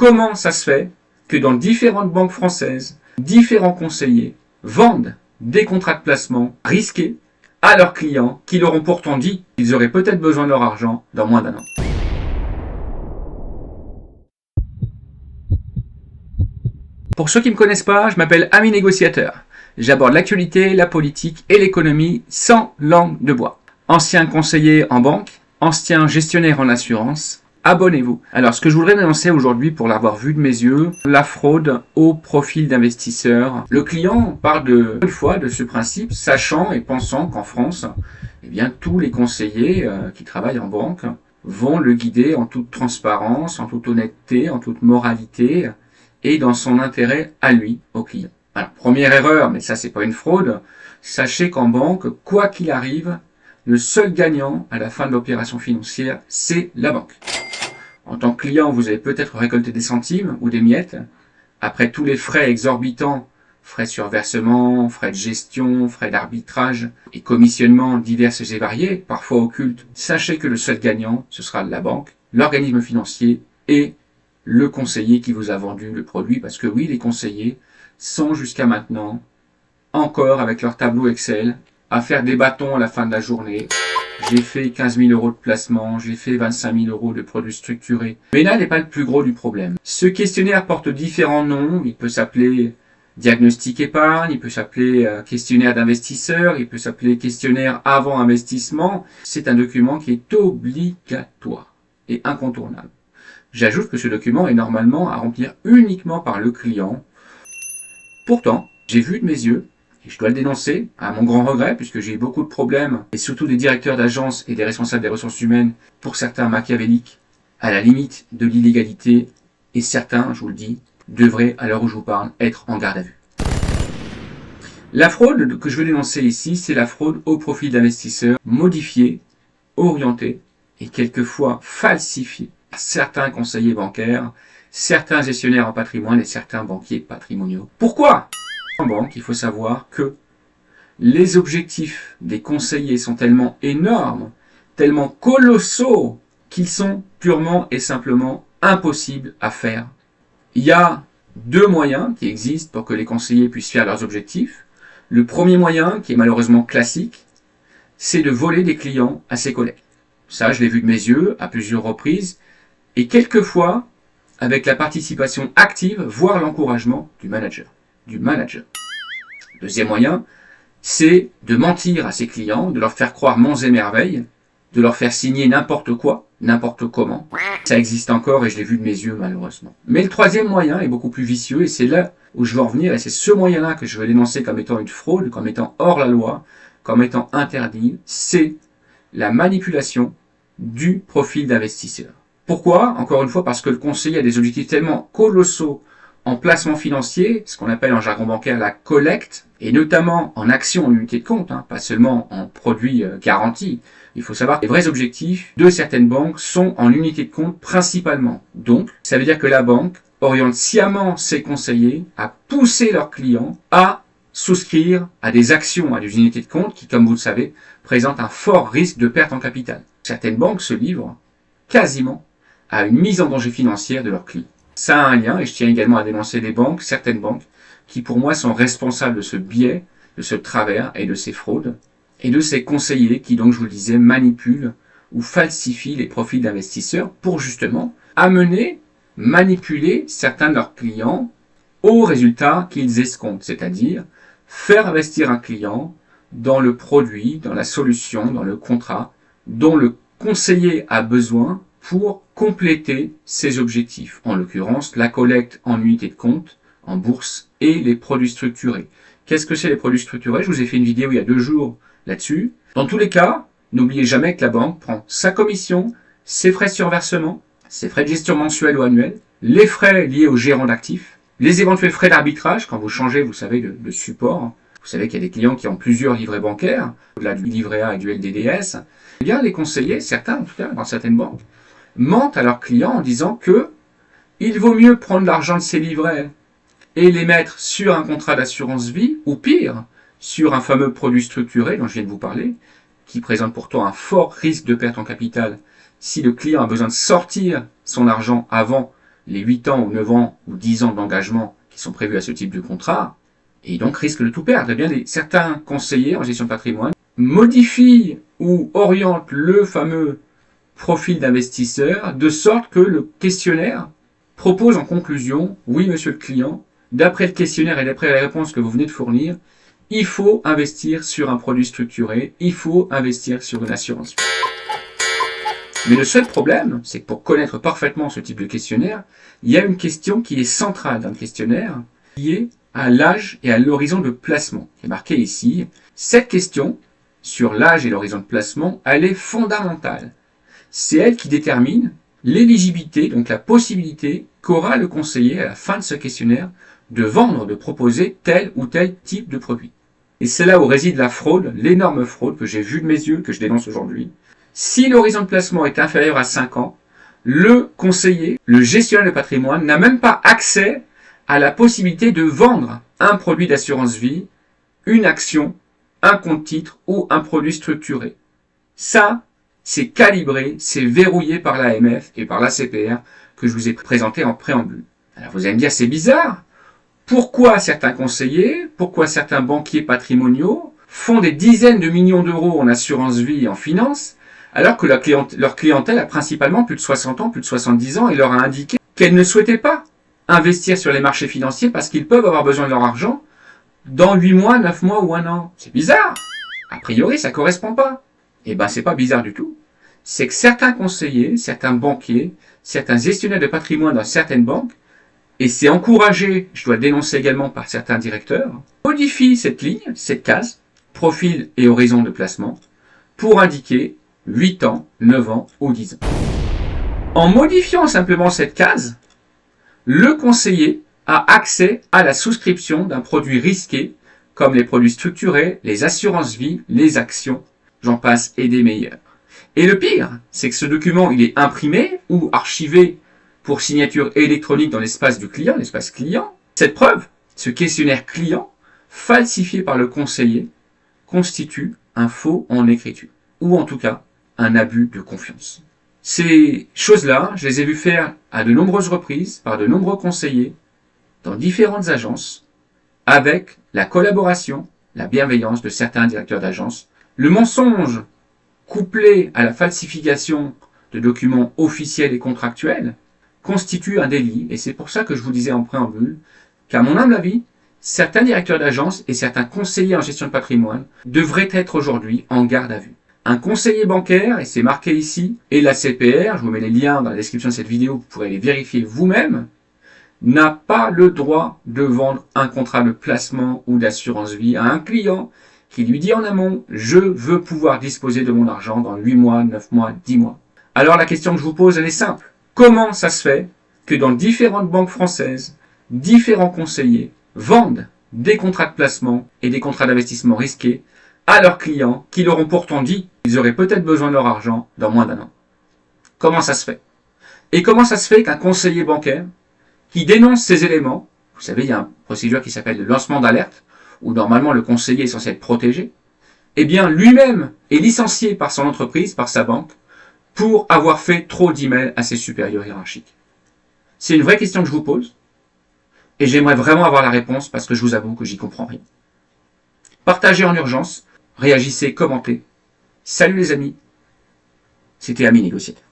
Comment ça se fait que dans différentes banques françaises, différents conseillers vendent des contrats de placement risqués à leurs clients qui leur ont pourtant dit qu'ils auraient peut-être besoin de leur argent dans moins d'un an? Pour ceux qui ne me connaissent pas, je m'appelle Ami Négociateur. J'aborde l'actualité, la politique et l'économie sans langue de bois. Ancien conseiller en banque, ancien gestionnaire en assurance, abonnez-vous. Alors, ce que je voudrais dénoncer aujourd'hui, pour l'avoir vu de mes yeux, la fraude au profil d'investisseurs. Le client parle une fois de ce principe, sachant et pensant qu'en France, eh bien, tous les conseillers qui travaillent en banque vont le guider en toute transparence, en toute honnêteté, en toute moralité et dans son intérêt à lui, au client. Alors, première erreur, mais ça c'est pas une fraude, sachez qu'en banque, quoi qu'il arrive, le seul gagnant à la fin de l'opération financière, c'est la banque. En tant que client, vous allez peut-être récolter des centimes ou des miettes. Après tous les frais exorbitants, frais sur versement, frais de gestion, frais d'arbitrage et commissionnements divers et variés, parfois occultes, sachez que le seul gagnant, ce sera la banque, l'organisme financier et le conseiller qui vous a vendu le produit. Parce que oui, les conseillers sont jusqu'à maintenant encore avec leur tableau Excel à faire des bâtons à la fin de la journée. J'ai fait 15 000 € de placement, j'ai fait 25 000 € de produits structurés. Mais là n'est pas le plus gros du problème. Ce questionnaire porte différents noms. Il peut s'appeler diagnostic épargne, il peut s'appeler questionnaire d'investisseur, il peut s'appeler questionnaire avant investissement. C'est un document qui est obligatoire et incontournable. J'ajoute que ce document est normalement à remplir uniquement par le client. Pourtant, j'ai vu de mes yeux, et je dois le dénoncer, à mon grand regret, puisque j'ai eu beaucoup de problèmes, et surtout des directeurs d'agence et des responsables des ressources humaines, pour certains machiavéliques, à la limite de l'illégalité, et certains, je vous le dis, devraient, à l'heure où je vous parle, être en garde à vue. La fraude que je veux dénoncer ici, c'est la fraude au profil d'investisseurs modifiée, orientée, et quelquefois falsifiée par certains conseillers bancaires, certains gestionnaires en patrimoine et certains banquiers patrimoniaux. Pourquoi ? En banque, il faut savoir que les objectifs des conseillers sont tellement énormes, tellement colossaux, qu'ils sont purement et simplement impossibles à faire. Il y a deux moyens qui existent pour que les conseillers puissent faire leurs objectifs. Le premier moyen, qui est malheureusement classique, c'est de voler des clients à ses collègues. Ça, je l'ai vu de mes yeux à plusieurs reprises, et quelquefois avec la participation active, voire l'encouragement du manager. Deuxième moyen, c'est de mentir à ses clients, de leur faire croire monts et merveilles, de leur faire signer n'importe quoi, n'importe comment. Ça existe encore et je l'ai vu de mes yeux malheureusement. Mais le troisième moyen est beaucoup plus vicieux et c'est là où je veux en venir et c'est ce moyen-là que je veux dénoncer comme étant une fraude, comme étant hors la loi, comme étant interdit, c'est la manipulation du profil d'investisseur. Pourquoi ? Encore une fois, parce que le conseiller a des objectifs tellement colossaux en placement financier, ce qu'on appelle en jargon bancaire la collecte, et notamment en actions en unité de compte, pas seulement en produits garantis. Il faut savoir que les vrais objectifs de certaines banques sont en unité de compte principalement. Donc, ça veut dire que la banque oriente sciemment ses conseillers à pousser leurs clients à souscrire à des actions, à des unités de compte qui, comme vous le savez, présentent un fort risque de perte en capital. Certaines banques se livrent quasiment à une mise en danger financière de leurs clients. Ça a un lien, et je tiens également à dénoncer les banques, certaines banques, qui pour moi sont responsables de ce biais, de ce travers et de ces fraudes, et de ces conseillers qui, donc je vous le disais, manipulent ou falsifient les profils d'investisseurs pour justement amener, manipuler certains de leurs clients aux résultats qu'ils escomptent, c'est-à-dire faire investir un client dans le produit, dans la solution, dans le contrat dont le conseiller a besoin pour compléter ses objectifs, en l'occurrence la collecte en unité de compte, en bourse et les produits structurés. Qu'est-ce que c'est les produits structurés ? Je vous ai fait une vidéo il y a 2 jours là-dessus. Dans tous les cas, n'oubliez jamais que la banque prend sa commission, ses frais sur versement, ses frais de gestion mensuels ou annuels, les frais liés au gérant d'actifs, les éventuels frais d'arbitrage quand vous changez, vous savez, de support. Vous savez qu'il y a des clients qui ont plusieurs livrets bancaires, au-delà du livret A et du LDDS. Eh bien, les conseillers, certains en tout cas, dans certaines banques, mentent à leurs clients en disant que il vaut mieux prendre l'argent de ces livrets et les mettre sur un contrat d'assurance vie, ou pire, sur un fameux produit structuré dont je viens de vous parler, qui présente pourtant un fort risque de perte en capital si le client a besoin de sortir son argent avant les 8 ans ou 9 ans ou 10 ans d'engagement qui sont prévus à ce type de contrat, et donc risque de tout perdre. Eh bien, certains conseillers en gestion de patrimoine modifient ou orientent le fameux profil d'investisseur de sorte que le questionnaire propose en conclusion, oui monsieur le client, d'après le questionnaire et d'après la réponse que vous venez de fournir, il faut investir sur un produit structuré, il faut investir sur une assurance. Mais le seul problème, c'est que pour connaître parfaitement ce type de questionnaire, il y a une question qui est centrale dans le questionnaire, qui est à l'âge et à l'horizon de placement, qui est marqué ici. Cette question, sur l'âge et l'horizon de placement, elle est fondamentale. C'est elle qui détermine l'éligibilité, donc la possibilité qu'aura le conseiller à la fin de ce questionnaire de vendre, de proposer tel ou tel type de produit. Et c'est là où réside la fraude, l'énorme fraude que j'ai vue de mes yeux, que je dénonce aujourd'hui. Si l'horizon de placement est inférieur à 5 ans, le conseiller, le gestionnaire de patrimoine n'a même pas accès à la possibilité de vendre un produit d'assurance vie, une action, un compte titre ou un produit structuré. Ça, c'est calibré, c'est verrouillé par l'AMF et par l'ACPR que je vous ai présenté en préambule. Alors vous allez me dire, c'est bizarre. Pourquoi certains conseillers, pourquoi certains banquiers patrimoniaux font des dizaines de millions d'euros en assurance vie et en finance, alors que leur clientèle a principalement plus de 60 ans, plus de 70 ans et leur a indiqué qu'elle ne souhaitait pas investir sur les marchés financiers parce qu'ils peuvent avoir besoin de leur argent dans 8 mois, 9 mois ou 1 an. C'est bizarre. A priori, ça correspond pas. Eh ben, c'est pas bizarre du tout. C'est que certains conseillers, certains banquiers, certains gestionnaires de patrimoine dans certaines banques, et c'est encouragé, je dois le dénoncer également par certains directeurs, modifient cette ligne, cette case, profil et horizon de placement, pour indiquer 8 ans, 9 ans ou 10 ans. En modifiant simplement cette case, le conseiller a accès à la souscription d'un produit risqué, comme les produits structurés, les assurances vie, les actions, j'en passe et des meilleurs. Et le pire, c'est que ce document, il est imprimé ou archivé pour signature électronique dans l'espace du client, l'espace client. Cette preuve, ce questionnaire client, falsifié par le conseiller, constitue un faux en écriture, ou en tout cas, un abus de confiance. Ces choses-là, je les ai vues faire à de nombreuses reprises par de nombreux conseillers dans différentes agences, avec la collaboration, la bienveillance de certains directeurs d'agence. Le mensonge couplé à la falsification de documents officiels et contractuels constitue un délit, et c'est pour ça que je vous disais en préambule qu'à mon humble avis, certains directeurs d'agence et certains conseillers en gestion de patrimoine devraient être aujourd'hui en garde à vue. Un conseiller bancaire, et c'est marqué ici, et la CPR, je vous mets les liens dans la description de cette vidéo, vous pourrez les vérifier vous-même, n'a pas le droit de vendre un contrat de placement ou d'assurance vie à un client qui lui dit en amont, je veux pouvoir disposer de mon argent dans 8 mois, 9 mois, 10 mois. Alors la question que je vous pose, elle est simple. Comment ça se fait que dans différentes banques françaises, différents conseillers vendent des contrats de placement et des contrats d'investissement risqués à leurs clients qui leur ont pourtant dit qu'ils auraient peut-être besoin de leur argent dans moins d'1 an? Comment ça se fait? Et comment ça se fait qu'un conseiller bancaire qui dénonce ces éléments, vous savez, il y a une procédure qui s'appelle le lancement d'alerte, où normalement le conseiller est censé être protégé, eh bien lui-même est licencié par son entreprise, par sa banque, pour avoir fait trop d'emails à ses supérieurs hiérarchiques. C'est une vraie question que je vous pose, et j'aimerais vraiment avoir la réponse parce que je vous avoue que j'y comprends rien. Partagez en urgence, réagissez, commentez. Salut les amis, c'était Ami Négociateur.